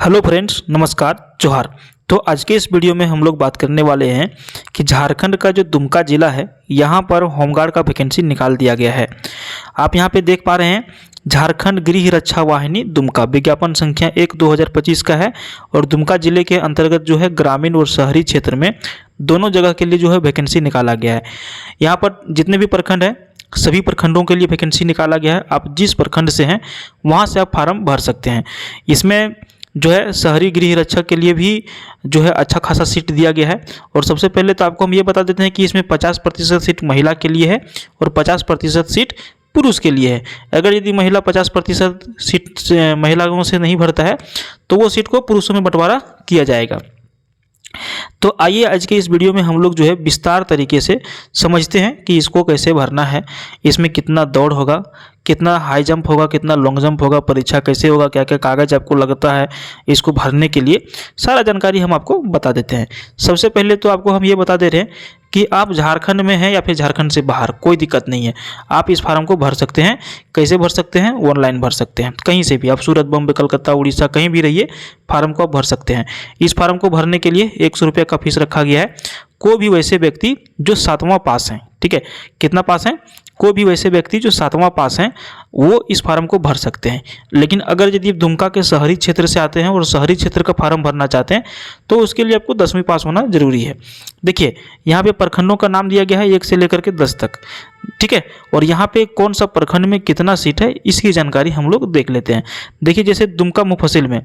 Hello friends, नमस्कार, जोहार। तो आज के इस वीडियो में हम लोग बात करने वाले हैं कि झारखंड का जो दुमका ज़िला है, यहाँ पर होमगार्ड का वैकेंसी निकाल दिया गया है। आप यहाँ पे देख पा रहे हैं, झारखंड गृह रक्षा वाहिनी दुमका, विज्ञापन संख्या 1/2025 का है और दुमका ज़िले के अंतर्गत जो है ग्रामीण और शहरी क्षेत्र में दोनों जगह के लिए जो है वैकेंसी निकाला गया है। यहाँ पर जितने भी प्रखंड हैं, सभी प्रखंडों के लिए वैकेंसी निकाला गया है। आप जिस प्रखंड से हैं वहाँ से आप फार्म भर सकते हैं। इसमें जो है शहरी गृह रक्षक के लिए भी जो है अच्छा खासा सीट दिया गया है। और सबसे पहले तो आपको हम ये बता देते हैं कि इसमें 50% सीट महिला के लिए है और 50% सीट पुरुष के लिए है। अगर यदि महिला 50% सीट महिलाओं से नहीं भरता है तो वो सीट को पुरुषों में बंटवारा किया जाएगा। तो आइए आज के इस वीडियो में हम लोग जो है विस्तार तरीके से समझते हैं कि इसको कैसे भरना है, इसमें कितना दौड़ होगा, कितना हाई जंप होगा, कितना लॉन्ग जंप होगा, परीक्षा कैसे होगा, क्या क्या कागज़ आपको लगता है इसको भरने के लिए, सारा जानकारी हम आपको बता देते हैं। सबसे पहले तो आपको हम ये बता दे रहे हैं कि आप झारखंड में हैं या फिर झारखंड से बाहर, कोई दिक्कत नहीं है, आप इस फार्म को भर सकते हैं। कैसे भर सकते हैं? ऑनलाइन भर सकते हैं, कहीं से भी। आप सूरत, बॉम्बे, कलकत्ता, उड़ीसा कहीं भी रहिए, फार्म को आप भर सकते हैं। इस फार्म को भरने के लिए 100 रुपये का फीस रखा गया है। कोई भी वैसे व्यक्ति जो 7वां पास हैं, ठीक है, कितना पास हैं? कोई भी वैसे व्यक्ति जो 7वां पास हैं वो इस फार्म को भर सकते हैं। लेकिन अगर यदि दुमका के शहरी क्षेत्र से आते हैं और शहरी क्षेत्र का फार्म भरना चाहते हैं तो उसके लिए आपको 10वीं पास होना जरूरी है। देखिए, यहाँ पे प्रखंडों का नाम दिया गया है 1 से लेकर के 10 तक, ठीक है। और यहाँ पे कौन सा प्रखंड में कितना सीट है इसकी जानकारी हम लोग देख लेते हैं। देखिए, जैसे दुमका मुफस्सिल में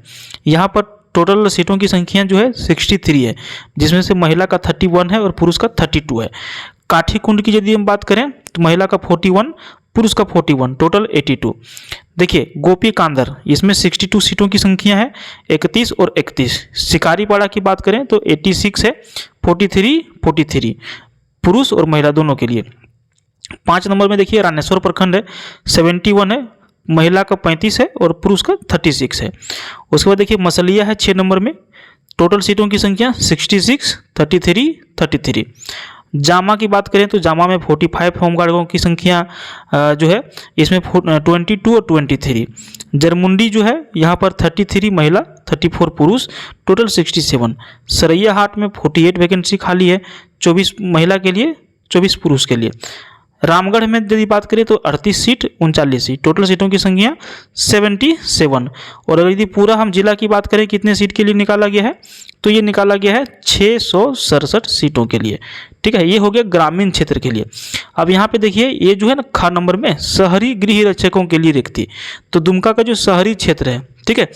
यहाँ पर टोटल सीटों की संख्या जो है 63 है, जिसमें से महिला का 31 है और पुरुष का 32 है। काठी कुंड की यदि हम बात करें तो महिला का 41, पुरुष का 41, टोटल 82। देखिए, गोपी कांदर, इसमें 62 सीटों की संख्या है, 31 और 31। शिकारीपाड़ा की बात करें तो 86 है, 43 पुरुष और महिला दोनों के लिए। 5 नंबर में देखिए रामेश्वर प्रखंड है, 71 है, महिला का 35 है और पुरुष का 36 है। उसके बाद देखिए मसलिया है 6 नंबर में, टोटल सीटों की संख्या 66, 33। जामा की बात करें तो जामा में 45 होमगार्डों की संख्या जो है इसमें 22 और 23। जरमुंडी जो है यहाँ पर 33 महिला, 34 पुरुष, टोटल 67। सरैया हाट में 48 वैकेंसी खाली है, 24 महिला के लिए, 24 पुरुष के लिए। रामगढ़ में यदि बात करें तो 38 सीट, 39 सीट, टोटल सीटों की संख्या 77। और अगर यदि पूरा हम जिला की बात करें कितने सीट के लिए निकाला गया है तो ये निकाला गया है 667 सीटों के लिए, ठीक है। ये हो गया ग्रामीण क्षेत्र के लिए। अब यहाँ पे देखिए, ये जो है ना ख नंबर में शहरी गृह रक्षकों के लिए रिक्ति, तो दुमका का जो शहरी क्षेत्र है, ठीक है,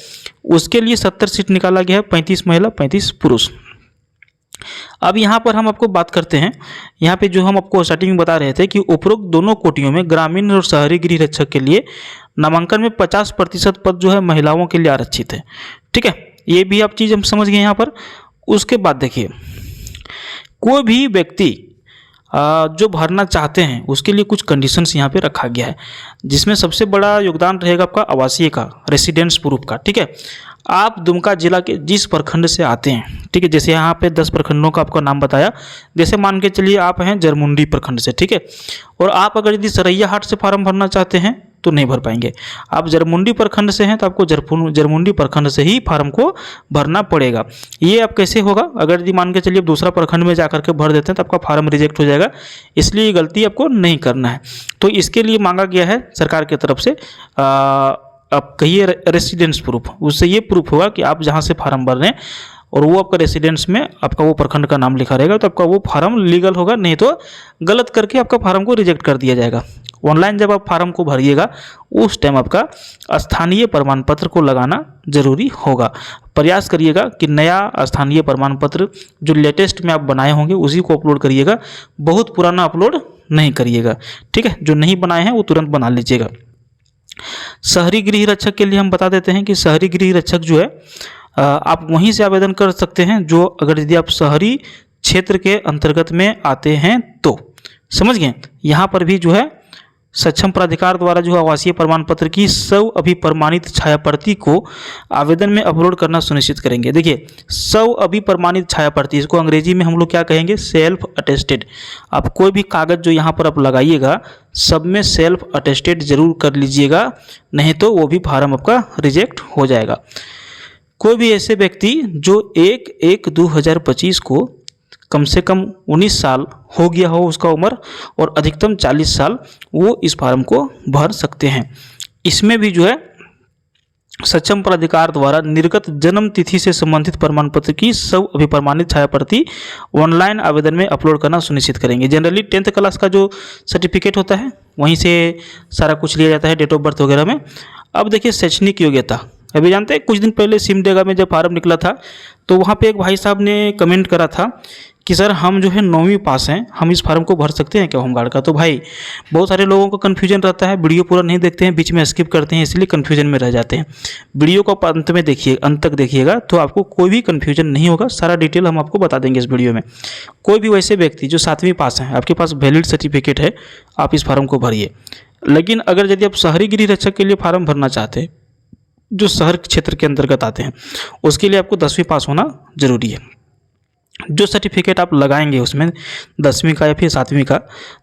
उसके लिए 70 सीट निकाला गया है, 35 महिला, 35 पुरुष। अब यहाँ पर हम आपको बात करते हैं, यहाँ पे जो हम आपको स्टार्टिंग में बता रहे थे कि उपरोक्त दोनों कोटियों में ग्रामीण और शहरी गृह रक्षक के लिए नामांकन में 50% पद जो है महिलाओं के लिए आरक्षित है, ठीक है। ये भी आप चीज़ हम समझ गए यहाँ पर। उसके बाद देखिए, कोई भी व्यक्ति जो भरना चाहते हैं उसके लिए कुछ कंडीशंस यहाँ पे रखा गया है, जिसमें सबसे बड़ा योगदान रहेगा आपका आवासीय का, रेसिडेंस प्रूफ का, ठीक है। आप दुमका जिला के जिस प्रखंड से आते हैं, ठीक है, जैसे यहाँ पे 10 प्रखंडों का आपको नाम बताया, जैसे मान के चलिए आप हैं जरमुंडी प्रखंड से, ठीक है, और आप अगर यदि सरैया हाट से फार्म भरना चाहते हैं तो नहीं भर पाएंगे। आप जरमुंडी प्रखंड से हैं तो आपको जरमुंडी प्रखंड से ही फार्म को भरना पड़ेगा। ये अब कैसे होगा? अगर यदि मान के चलिए आप दूसरा प्रखंड में जाकर के भर देते हैं तो आपका फार्म रिजेक्ट हो जाएगा, इसलिए ये गलती आपको नहीं करना है। तो इसके लिए मांगा गया है सरकार की तरफ से आप कहिए रेसिडेंस प्रूफ, उससे ये प्रूफ होगा कि आप जहाँ से फार्म भर रहे हैं और वो आपका रेसिडेंस में आपका वो प्रखंड का नाम लिखा रहेगा, तो आपका वो फार्म लीगल होगा, नहीं तो गलत करके आपका फार्म को रिजेक्ट कर दिया जाएगा। ऑनलाइन जब आप फार्म को भरिएगा उस टाइम आपका स्थानीय प्रमाण पत्र को लगाना जरूरी होगा। प्रयास करिएगा कि नया स्थानीय प्रमाण पत्र जो लेटेस्ट में आप बनाए होंगे उसी को अपलोड करिएगा, बहुत पुराना अपलोड नहीं करिएगा, ठीक है। जो नहीं बनाए हैं वो तुरंत बना लीजिएगा। शहरी गृह रक्षक के लिए हम बता देते हैं कि शहरी गृह रक्षक जो है आप वहीं से आवेदन कर सकते हैं, जो अगर यदि आप शहरी क्षेत्र के अंतर्गत में आते हैं तो। समझ गए? यहाँ पर भी जो है सक्षम प्राधिकार द्वारा जो आवासीय प्रमाण पत्र की 100 अभिप्रमाणित छायाप्रति को आवेदन में अपलोड करना सुनिश्चित करेंगे। देखिए, 100 अभिप्रमाणित छायाप्रति, इसको अंग्रेजी में हम लोग क्या कहेंगे? Self attested. आप कोई भी कागज़ जो यहाँ पर आप लगाइएगा सब में सेल्फ अटेस्टेड जरूर कर लीजिएगा, नहीं तो वो भी फार्म आपका रिजेक्ट हो जाएगा। कोई भी ऐसे व्यक्ति जो 1/1/2025 को कम से कम 19 साल हो गया हो उसका उम्र और अधिकतम 40 साल, वो इस फार्म को भर सकते हैं। इसमें भी जो है सक्षम प्राधिकार द्वारा निर्गत जन्म तिथि से संबंधित प्रमाण पत्र की सब अभिप्रमाणित छाया प्रति ऑनलाइन आवेदन में अपलोड करना सुनिश्चित करेंगे। जनरली 10th क्लास का जो सर्टिफिकेट होता है वहीं से सारा कुछ लिया जाता है, डेट ऑफ बर्थ वगैरह में। अब देखिए शैक्षणिक योग्यता, अभी जानते हैं कुछ दिन पहले सिमडेगा में जब फार्म निकला था तो वहाँ पे एक भाई साहब ने कमेंट करा था कि सर हम जो है 9वीं पास हैं, हम इस फार्म को भर सकते हैं क्या होमगार्ड का। तो भाई बहुत सारे लोगों को कन्फ्यूजन रहता है, वीडियो पूरा नहीं देखते हैं, बीच में स्किप करते हैं, इसलिए कन्फ्यूजन में रह जाते हैं। वीडियो को अंत में देखिए, अंत तक देखिएगा तो आपको कोई भी कन्फ्यूजन नहीं होगा, सारा डिटेल हम आपको बता देंगे इस वीडियो में। कोई भी वैसे व्यक्ति जो 7वीं पास हैं, आपके पास वैलिड सर्टिफिकेट है, आप इस फार्म को भरिए। लेकिन अगर यदि आप शहरी गृह रक्षक के लिए फार्म भरना चाहते हैं जो शहर क्षेत्र के अंतर्गत आते हैं, उसके लिए आपको 10वीं पास होना जरूरी है। जो सर्टिफिकेट आप लगाएंगे उसमें 10वीं का या फिर 7वीं का,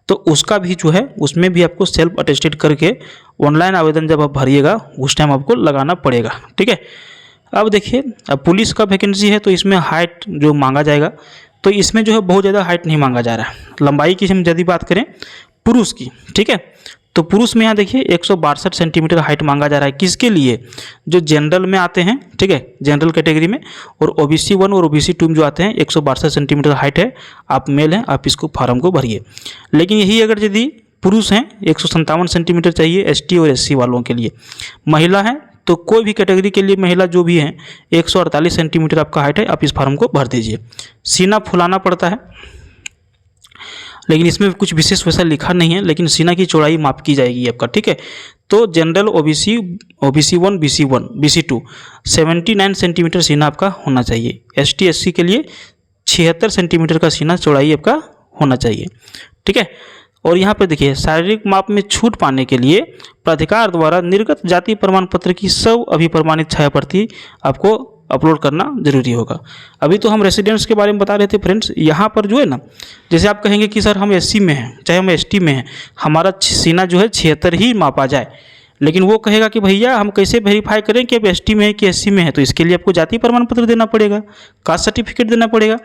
तो उसका भी जो है उसमें भी आपको सेल्फ अटेस्टेड करके ऑनलाइन आवेदन जब आप भरिएगा उस टाइम आपको लगाना पड़ेगा। ठीक है। अब देखिए, अब पुलिस का वैकेंसी है तो इसमें हाइट जो मांगा जाएगा, तो इसमें जो है बहुत ज़्यादा हाइट नहीं मांगा जा रहा है। लंबाई की हम यदि बात करें पुरुष की, ठीक है, तो पुरुष में यहाँ देखिए 162 सेंटीमीटर हाइट मांगा जा रहा है। किसके लिए? जो जनरल में आते हैं, ठीक है, जनरल कैटेगरी में, और OBC 1 और OBC 2 में जो आते हैं 162 सेंटीमीटर हाइट है। आप मेल हैं, आप इसको फार्म को भरिए। लेकिन यही अगर यदि पुरुष हैं 157 सेंटीमीटर चाहिए ST और SC वालों के लिए। महिला है तो कोई भी कैटेगरी के लिए महिला जो भी हैं 148 सेंटीमीटर आपका हाइट है, आप इस फार्म को भर दीजिए। सीना फुलाना पड़ता है, लेकिन इसमें कुछ विशेष वैसा लिखा नहीं है, लेकिन सीना की चौड़ाई माप की जाएगी आपका। ठीक है। तो जनरल OBC 1 BC 2 79 सेंटीमीटर सीना आपका होना चाहिए। ST SC के लिए 76 सेंटीमीटर का सीना चौड़ाई आपका होना चाहिए। ठीक है। और यहाँ पर देखिए, शारीरिक माप में छूट पाने के लिए प्राधिकार द्वारा निर्गत जाति प्रमाण पत्र की सब अभिप्रमाणित छाया प्रति आपको अपलोड करना जरूरी होगा। अभी तो हम रेसिडेंट्स के बारे में बता रहे थे फ्रेंड्स। यहाँ पर जो है ना, जैसे आप कहेंगे कि सर हम SC में हैं, चाहे हम ST में हैं, हमारा सीना जो है 76 ही मापा जाए, लेकिन वो कहेगा कि भैया हम कैसे वेरीफाई करें कि आप ST में है कि SC में है, तो इसके लिए आपको जाति प्रमाण पत्र देना पड़ेगा, कास्ट सर्टिफिकेट देना पड़ेगा।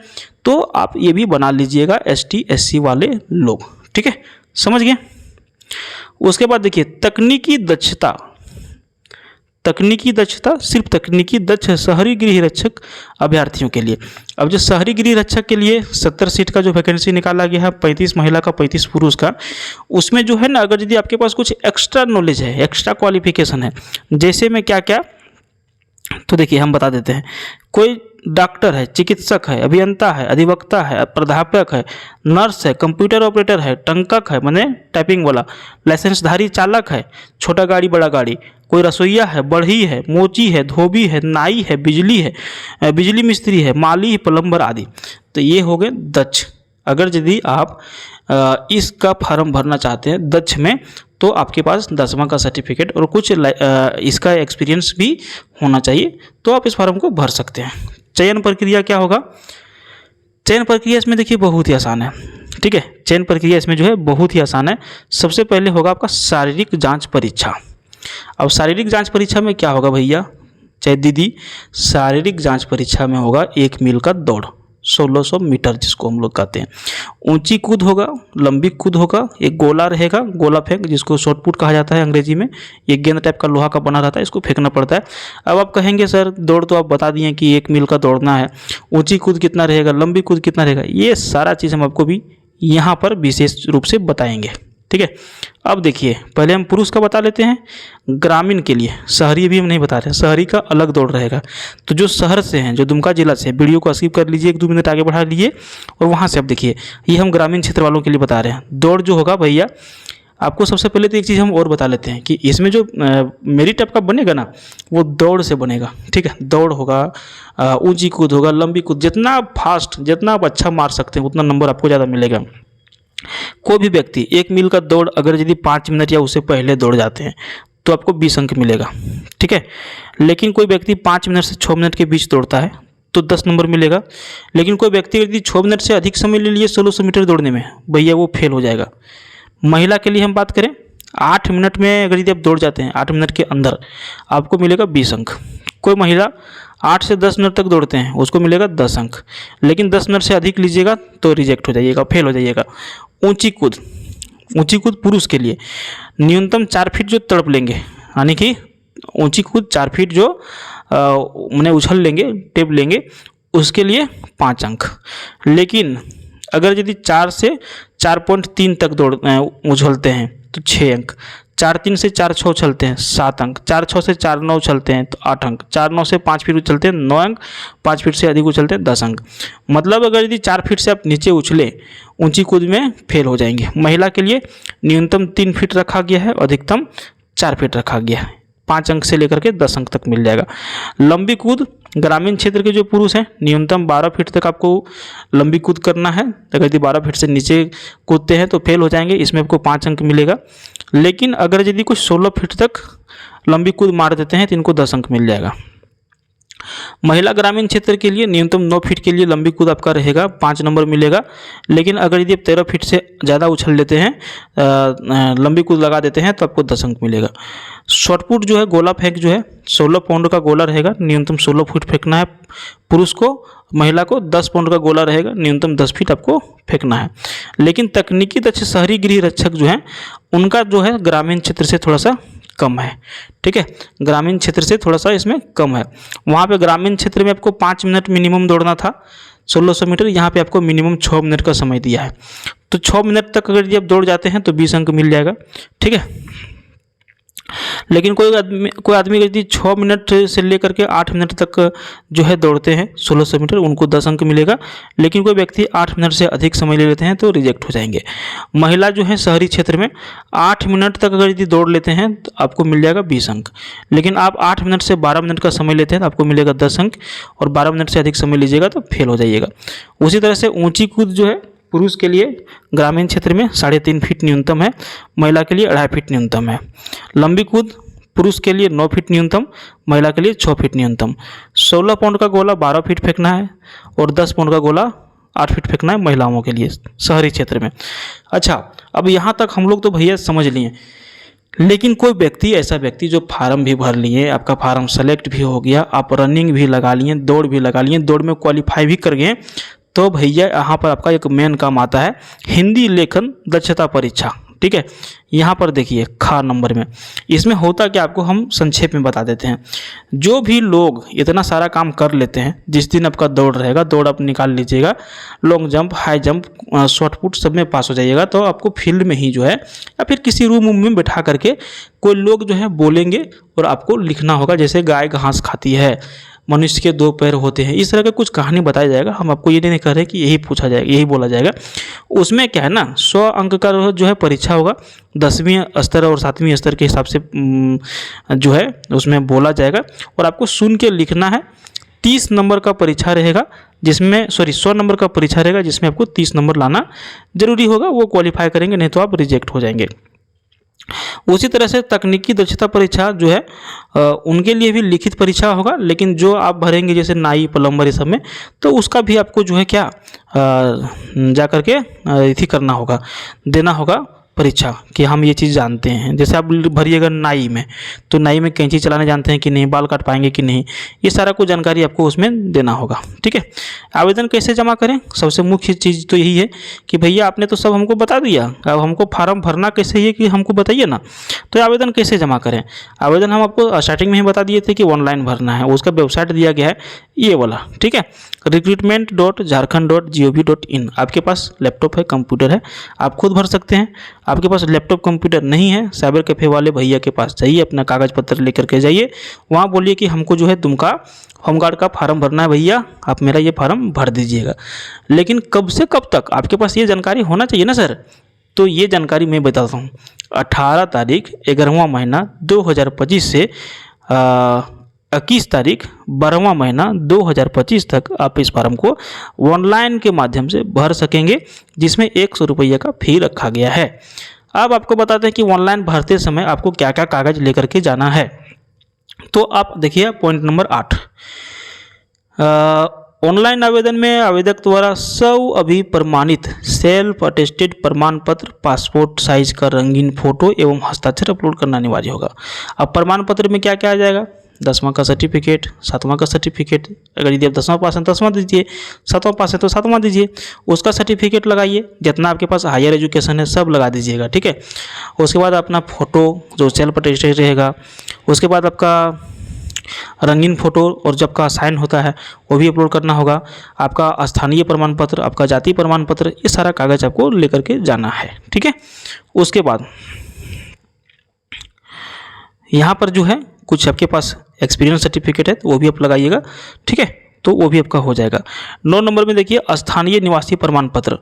तो आप ये भी बना लीजिएगा ST SC वाले लोग। ठीक है, समझ गए। उसके बाद देखिए तकनीकी दक्षता, तकनीकी दक्षता सिर्फ तकनीकी दक्ष शहरी गृह रक्षक अभ्यर्थियों के लिए। अब जो शहरी गृह रक्षक के लिए 70 सीट का जो वैकेंसी निकाला गया है, 35 महिला का 35 पुरुष का, उसमें जो है ना, अगर यदि आपके पास कुछ एक्स्ट्रा नॉलेज है, एक्स्ट्रा क्वालिफिकेशन है, जैसे में क्या क्या, तो देखिए हम बता देते हैं। कोई डॉक्टर है, चिकित्सक है, अभियंता है, अधिवक्ता है, प्राध्यापक है, नर्स है, कंप्यूटर ऑपरेटर है, टंकक है माने टाइपिंग वाला, लाइसेंसधारी चालक है, छोटा गाड़ी बड़ा गाड़ी, कोई रसोईया है, बढ़ई है, मोची है, धोबी है, नाई है, बिजली मिस्त्री है, माली, प्लम्बर आदि। तो ये हो गए दक्ष। अगर यदि आप इसका फार्म भरना चाहते हैं दक्ष में, तो आपके पास 10वां का सर्टिफिकेट और कुछ इसका एक्सपीरियंस भी होना चाहिए, तो आप इस फार्म को भर सकते हैं। चयन प्रक्रिया क्या होगा? चयन प्रक्रिया इसमें देखिए बहुत ही आसान है। ठीक है, चयन प्रक्रिया इसमें जो है बहुत ही आसान है। सबसे पहले होगा आपका शारीरिक जांच परीक्षा। अब शारीरिक जांच परीक्षा में क्या होगा भैया, चाहे दीदी, शारीरिक जांच परीक्षा में होगा 1 मील का दौड़, 1600 मीटर जिसको हम लोग कहते हैं, ऊंची कूद होगा, लंबी कूद होगा, एक गोला रहेगा, गोला फेंक जिसको शॉट पुट कहा जाता है अंग्रेजी में, ये गेंद टाइप का लोहा का बना रहता है, इसको फेंकना पड़ता है। अब आप कहेंगे सर दौड़ तो आप बता दिए कि 1 मील का दौड़ना है, ऊंची कूद कितना रहेगा, लंबी कूद कितना रहेगा, ये सारा चीज़ हम आपको भी यहाँ पर विशेष रूप से बताएंगे। ठीक है। अब देखिए, पहले हम पुरुष का बता लेते हैं, ग्रामीण के लिए, शहरी भी हम नहीं बता रहे, शहरी का अलग दौड़ रहेगा। तो जो शहर से हैं, जो दुमका जिला से, वीडियो को स्किप कर लीजिए, 1-2 मिनट आगे बढ़ा लीजिए और वहाँ से आप देखिए, ये हम ग्रामीण क्षेत्र वालों के लिए बता रहे हैं। दौड़ जो होगा भैया, आपको सबसे पहले तो एक चीज़ हम और बता लेते हैं कि इसमें जो मेरिट आपका बनेगा ना, वो दौड़ से बनेगा। ठीक है, दौड़ होगा, ऊंची कूद होगा, लंबी कूद, जितना फास्ट, जितना आप अच्छा मार सकते हैं उतना नंबर आपको ज़्यादा मिलेगा। कोई भी व्यक्ति 1 मील का दौड़ अगर यदि 5 मिनट या उससे पहले दौड़ जाते हैं तो आपको 20 अंक मिलेगा। ठीक है, लेकिन कोई व्यक्ति 5 मिनट से 6 मिनट के बीच दौड़ता है तो 10 नंबर मिलेगा। लेकिन कोई व्यक्ति यदि 6 मिनट से अधिक समय ले लिए 1600 मीटर दौड़ने में, भैया वो फेल हो जाएगा। महिला के लिए हम बात करें, 8 मिनट में अगर यदि आप दौड़ जाते हैं, 8 मिनट के अंदर, आपको मिलेगा 20 अंक। कोई महिला 8 से 10 मिनट तक दौड़ते हैं उसको मिलेगा 10 अंक। लेकिन 10 मिनट से अधिक लीजिएगा तो रिजेक्ट हो जाइएगा, फेल हो जाइएगा। ऊंची कूद, ऊंची कूद पुरुष के लिए न्यूनतम 4 फीट जो तड़प लेंगे, यानी कि ऊंची कूद 4 फीट जो मैंने उछल लेंगे, टेप लेंगे, उसके लिए 5 अंक। लेकिन अगर यदि 4 से 4.3 तक दौड़ उछलते हैं तो 6 अंक। 4.3 से 4.6 उछलते हैं 7 अंक। 4.6 से 4.9 उछलते हैं तो 8 अंक। 4.9 से 5 फीट उछलते हैं 9 अंक। 5 फीट से अधिक उछलते हैं 10 अंक। मतलब अगर यदि 4 फीट से आप नीचे उछले ऊंची कूद में फेल हो जाएंगे। महिला के लिए न्यूनतम 3 फीट रखा गया है, अधिकतम 4 फीट रखा गया है। 5 अंक से लेकर के 10 अंक तक मिल जाएगा। लंबी कूद ग्रामीण क्षेत्र के जो पुरुष हैं न्यूनतम 12 फीट तक आपको लंबी कूद करना है। अगर यदि 12 फीट से नीचे कूदते हैं तो फेल हो जाएंगे, इसमें आपको 5 अंक मिलेगा। लेकिन अगर यदि कुछ 16 फीट तक लंबी कूद मार देते हैं तो इनको 10 अंक मिल जाएगा। महिला ग्रामीण क्षेत्र के लिए न्यूनतम 9 फीट के लिए लंबी कूद आपका रहेगा, 5 नंबर मिलेगा। लेकिन अगर यदि आप 13 फीट से ज़्यादा उछल लेते हैं, लंबी कूद लगा देते हैं तो आपको 10 अंक मिलेगा। शॉटपुट जो है, गोला फेंक जो है 16 पाउंड का गोला रहेगा, न्यूनतम 16 फीट फेंकना है पुरुष को। महिला को 10 पाउंड का गोला रहेगा, न्यूनतम 10 फीट आपको फेंकना है। लेकिन तकनीकी दक्ष शहरी गृह रक्षक जो है उनका जो है ग्रामीण क्षेत्र से थोड़ा सा कम है। ठीक है, ग्रामीण क्षेत्र से थोड़ा सा इसमें कम है। वहाँ पे ग्रामीण क्षेत्र में आपको 5 मिनट मिनिमम दौड़ना था 1600 मीटर, यहाँ पे आपको मिनिमम 6 मिनट का समय दिया है। तो 6 मिनट तक अगर यदि आप दौड़ जाते हैं तो 20 अंक मिल जाएगा। ठीक है, लेकिन कोई आदमी यदि 6 मिनट से लेकर के 8 मिनट तक जो है दौड़ते हैं 1600 मीटर, उनको 10 अंक मिलेगा। लेकिन कोई व्यक्ति 8 मिनट से अधिक समय ले लेते हैं तो रिजेक्ट हो जाएंगे। महिला जो है शहरी क्षेत्र में 8 मिनट तक अगर यदि दौड़ लेते हैं तो आपको मिल जाएगा 20 अंक। लेकिन आप 8 मिनट से 12 मिनट का समय लेते हैं तो आपको मिलेगा 10 अंक, और 12 मिनट से अधिक समय लीजिएगा तो फेल हो जाइएगा। उसी तरह से ऊँची कूद जो है पुरुष के लिए ग्रामीण क्षेत्र में 3.5 फीट न्यूनतम है, महिला के लिए 2.5 फीट न्यूनतम है। लंबी कूद पुरुष के लिए 9 फीट न्यूनतम, महिला के लिए 6 फीट न्यूनतम। 16 पाउंड का गोला 12 फीट फेंकना है और 10 पाउंड का गोला 8 फीट फेंकना है महिलाओं के लिए शहरी क्षेत्र में। अच्छा, अब यहाँ तक हम लोग तो भैया समझ लिए। लेकिन कोई व्यक्ति, ऐसा व्यक्ति जो फार्म भी भर लिए, आपका फार्म सेलेक्ट भी हो गया, आप रनिंग भी लगा लिए, दौड़ भी लगा लिए, दौड़ में क्वालिफाई भी कर गए, तो भैया यहाँ पर आपका एक मेन काम आता है हिंदी लेखन दक्षता परीक्षा। ठीक है, यहाँ पर देखिए ख नंबर में इसमें होता क्या, आपको हम संक्षेप में बता देते हैं। जो भी लोग इतना सारा काम कर लेते हैं, जिस दिन आपका दौड़ रहेगा, दौड़ आप निकाल लीजिएगा, long jump, high jump, short put सब में पास हो जाइएगा, तो आपको फील्ड में ही जो है या फिर किसी रूम में बैठा करके कोई लोग जो है बोलेंगे और आपको लिखना होगा। जैसे गाय घास खाती है, मनुष्य के 2 पैर होते हैं, इस तरह का कुछ कहानी बताया जाएगा। हम आपको ये नहीं कह रहे कि यही पूछा जाएगा, यही बोला जाएगा। उसमें क्या है ना, 100 अंक का जो है परीक्षा होगा, 10वीं स्तर और 7वीं स्तर के हिसाब से जो है उसमें बोला जाएगा, और आपको सुन के लिखना है। 30 नंबर का परीक्षा रहेगा, जिसमें 100 नंबर का परीक्षा रहेगा, जिसमें आपको 30 नंबर लाना जरूरी होगा। वो क्वालिफाई करेंगे, नहीं तो आप रिजेक्ट हो जाएंगे। उसी तरह से तकनीकी दक्षता परीक्षा जो है उनके लिए भी लिखित परीक्षा होगा, लेकिन जो आप भरेंगे जैसे नाई, प्लम्बर, ये सब में, तो उसका भी आपको जो है क्या जा करके इसी करना होगा, देना होगा परीक्षा कि हम ये चीज़ जानते हैं। जैसे आप भरिएगा नाई में, तो नाई में कैंची चलाने जानते हैं कि नहीं, बाल काट पाएंगे कि नहीं, ये सारा कुछ जानकारी आपको उसमें देना होगा। ठीक है, आवेदन कैसे जमा करें, सबसे मुख्य चीज़ तो यही है कि भैया आपने तो सब हमको बता दिया, अब हमको फार्म भरना कैसे है कि हमको बताइए ना। तो आवेदन कैसे जमा करें, आवेदन हम आपको स्टार्टिंग में ही बता दिए थे कि ऑनलाइन भरना है, उसका वेबसाइट दिया गया है ये वाला। ठीक है, recruitment.jharkhand.gov.in। आपके पास लैपटॉप है, कंप्यूटर है, आप खुद भर सकते हैं। आपके पास लैपटॉप कंप्यूटर नहीं है, साइबर कैफे वाले भैया के पास जाइए, अपना कागज़ पत्र लेकर के जाइए, वहाँ बोलिए कि हमको जो है दुमका होमगार्ड का फार्म भरना है भैया, आप मेरा ये फार्म भर दीजिएगा। लेकिन कब से कब तक आपके पास ये जानकारी होना चाहिए ना सर, तो ये जानकारी मैं बताता हूँ। 18 तारीख 11वां महीना 2025 से 21 तारीख 12वां महीना 2025 तक आप इस फार्म को ऑनलाइन के माध्यम से भर सकेंगे, जिसमें 100 रुपये का फी रखा गया है। अब आपको बताते हैं कि ऑनलाइन भरते समय आपको क्या क्या कागज़ लेकर के जाना है। तो आप देखिए पॉइंट नंबर 8, ऑनलाइन आवेदन में आवेदक द्वारा अभी प्रमाणित सेल्फ अटेस्टेड प्रमाण पत्र, पासपोर्ट साइज का रंगीन फोटो एवं हस्ताक्षर अपलोड करना अनिवार्य होगा। अब प्रमाण पत्र में क्या क्या आ जाएगा, 10वां का सर्टिफिकेट, 7वां का सर्टिफिकेट, अगर यदि आप 10वां पास हैं 10वां दीजिए, 7वां पास है तो 7वां दीजिए, उसका सर्टिफिकेट लगाइए, जितना आपके पास हायर एजुकेशन है सब लगा दीजिएगा, ठीक है। उसके बाद अपना फ़ोटो जो सेल्फ अटेस्टेड रहेगा, उसके बाद आपका रंगीन फ़ोटो और जब का साइन होता है वो भी अपलोड करना होगा, आपका स्थानीय प्रमाण पत्र, आपका जाति प्रमाण पत्र, ये सारा कागज़ आपको लेकर के जाना है, ठीक है। उसके बाद यहाँ पर जो है कुछ आपके पास एक्सपीरियंस सर्टिफिकेट है तो वो भी आप लगाइएगा, ठीक है, तो वो भी आपका हो जाएगा। 9 नंबर में देखिए स्थानीय निवासी प्रमाण पत्र,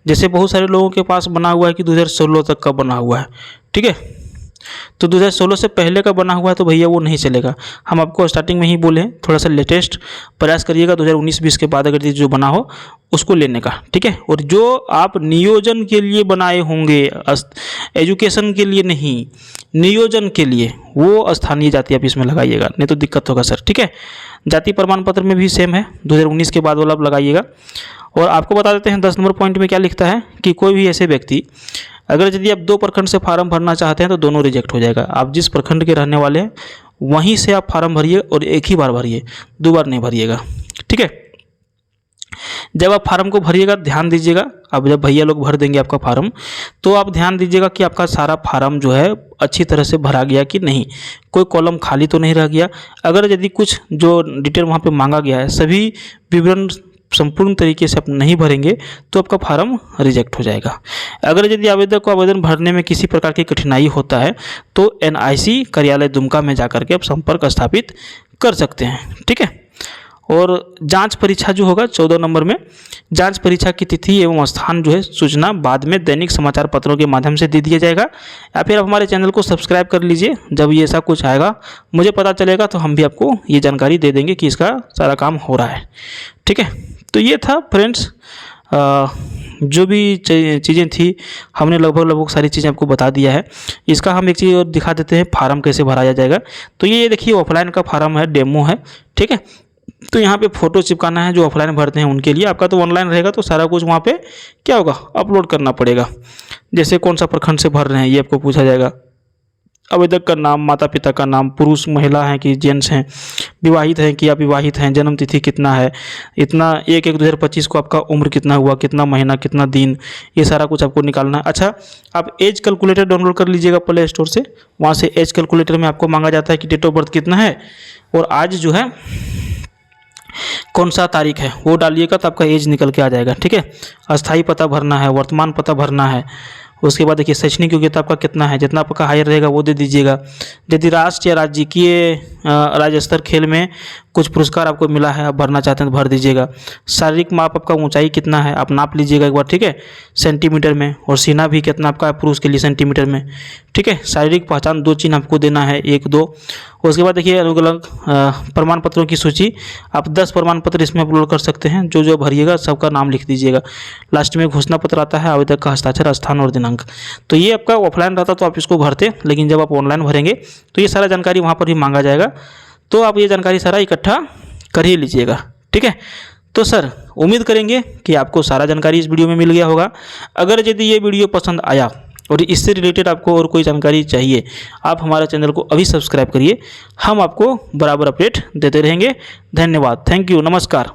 जैसे बहुत सारे लोगों के पास बना हुआ है कि 2016 तक का बना हुआ है, ठीक है, तो 2016 से पहले का बना हुआ है तो भैया वो नहीं चलेगा। हम आपको स्टार्टिंग में ही बोले हैं थोड़ा सा लेटेस्ट प्रयास करिएगा 2019-20 के बाद अगर जो बना हो उसको लेने का, ठीक है। और जो आप नियोजन के लिए बनाए होंगे, एजुकेशन के लिए नहीं, नियोजन के लिए, वो स्थानीय जाति आप इसमें लगाइएगा, नहीं तो दिक्कत होगा सर, ठीक है। जाति प्रमाण पत्र में भी सेम है, 2019 के बाद वाला आप लगाइएगा। और आपको बता देते हैं 10 नंबर पॉइंट में क्या लिखता है कि कोई भी ऐसे व्यक्ति अगर यदि आप 2 प्रखंड से फार्म भरना चाहते हैं तो दोनों रिजेक्ट हो जाएगा। आप जिस प्रखंड के रहने वाले हैं वहीं से आप फार्म भरिए और एक ही बार भरिए, 2 बार नहीं भरिएगा, ठीक है। जब आप फार्म को भरिएगा ध्यान दीजिएगा, अब जब भैया लोग भर देंगे आपका फार्म तो आप ध्यान दीजिएगा कि आपका सारा फार्म जो है अच्छी तरह से भरा गया कि नहीं, कोई कॉलम खाली तो नहीं रह गया। अगर यदि कुछ जो डिटेल वहाँ पे मांगा गया है सभी विवरण संपूर्ण तरीके से आप नहीं भरेंगे तो आपका फार्म रिजेक्ट हो जाएगा। अगर यदि आवेदक को आवेदन भरने में किसी प्रकार की कठिनाई होता है तो NIC कार्यालय दुमका में जाकर के आप संपर्क स्थापित कर सकते हैं, ठीक है। और जांच परीक्षा जो होगा 14 नंबर में, जांच परीक्षा की तिथि एवं स्थान जो है सूचना बाद में दैनिक समाचार पत्रों के माध्यम से दे दिया जाएगा, या फिर आप हमारे चैनल को सब्सक्राइब कर लीजिए। जब ये ऐसा कुछ आएगा मुझे पता चलेगा तो हम भी आपको ये जानकारी दे देंगे कि इसका सारा काम हो रहा है, ठीक है। तो ये था फ्रेंड्स, जो भी चीज़ें थी हमने लगभग सारी चीज़ें आपको बता दिया है। इसका हम एक चीज़ और दिखा देते हैं, फार्म कैसे भराया जाएगा। तो ये देखिए ऑफलाइन का फार्म है, डेमो है, ठीक है। तो यहाँ पे फ़ोटो चिपकाना है, जो ऑफलाइन भरते हैं उनके लिए। आपका तो ऑनलाइन रहेगा तो सारा कुछ वहाँ पे क्या होगा, अपलोड करना पड़ेगा। जैसे कौन सा प्रखंड से भर रहे हैं ये आपको पूछा जाएगा, आवेदक का नाम, माता पिता का नाम, पुरुष महिला हैं कि जेंट्स हैं, विवाहित हैं कि अविवाहित हैं, जन्म तिथि कितना है, इतना 1/1/2025 को आपका उम्र कितना हुआ, कितना महीना, कितना दिन, ये सारा कुछ आपको निकालना है। अच्छा, आप एज कैलकुलेटर डाउनलोड कर लीजिएगा प्ले स्टोर से, वहाँ से एज कैलकुलेटर में आपको मांगा जाता है कि डेट ऑफ बर्थ कितना है और आज जो है कौन सा तारीख है वो डालिएगा तो आपका एज निकल के आ जाएगा, ठीक है। अस्थाई पता भरना है, वर्तमान पता भरना है। उसके बाद देखिए शैक्षणिक योग्यता आपका कितना है, जितना आपका हायर रहेगा वो दे दीजिएगा। यदि राष्ट्रीय या राज्यकीय राज्य स्तर खेल में कुछ पुरस्कार आपको मिला है, आप भरना चाहते हैं तो भर दीजिएगा। शारीरिक माप आपका ऊंचाई कितना है आप नाप लीजिएगा एक बार, ठीक है, सेंटीमीटर में, और सीना भी कितना आपका है पुरुष के लिए सेंटीमीटर में, ठीक है। शारीरिक पहचान 2 चिन्ह आपको देना है, 1 2। उसके बाद देखिए अलग अलग प्रमाण पत्रों की सूची, आप 10 प्रमाण पत्र इसमें अपलोड कर सकते हैं। जो जो भरिएगा सबका नाम लिख दीजिएगा। लास्ट में घोषणा पत्र आता है, आवेदक का हस्ताक्षर, स्थान और दिनांक। तो ये आपका ऑफलाइन रहता तो आप इसको भरते, लेकिन जब आप ऑनलाइन भरेंगे तो ये सारा जानकारी वहाँ पर भी मांगा जाएगा, तो आप ये जानकारी सारा इकट्ठा कर ही लीजिएगा, ठीक है। तो सर उम्मीद करेंगे कि आपको सारा जानकारी इस वीडियो में मिल गया होगा। अगर यदि ये वीडियो पसंद आया और इससे रिलेटेड आपको और कोई जानकारी चाहिए, आप हमारे चैनल को अभी सब्सक्राइब करिए, हम आपको बराबर अपडेट देते रहेंगे। धन्यवाद, थैंक यू, नमस्कार।